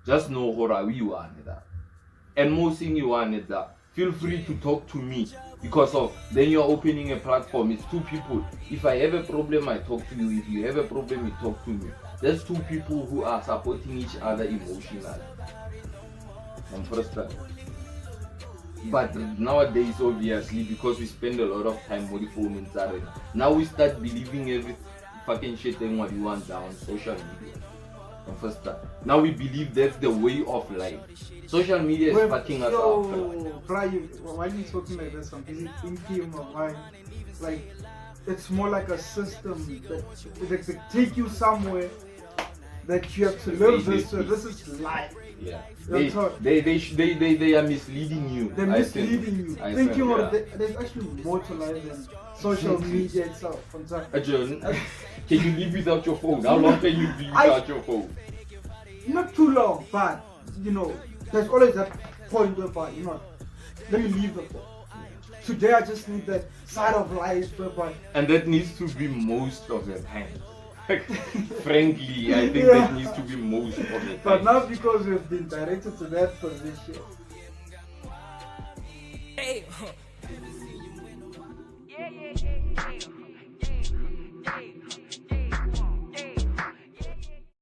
just know hora we want that. And most thing you want is that feel free to talk to me, because of then you're opening a platform. It's two people. If I have a problem, I talk to you. If you have a problem, you talk to me. There's two people who are supporting each other emotionally. And first time. But nowadays, obviously, because we spend a lot of time with the phone and that, now we start believing every fucking shit thing what you want down social media. And first time. Now we believe that's the way of life. Social media is fucking us up. So, Brian, why are you talking like this? I'm busy thinking of mine. Like, it's more like a system that they take you somewhere that you have to live this way. This is life. Yeah, That's all. they are misleading you. They're misleading you. I Thinking think, of there's actually more to life than social media itself. John, can you live without your phone? How long can you be without your phone? Not too long, but you know, there's always that point whereby, you know, let me leave the phone. Today I just need that side of life whereby, And that needs to be most of the time. Frankly, I think Yeah. that needs to be most of the time. but not because we've been directed to that position. Hey,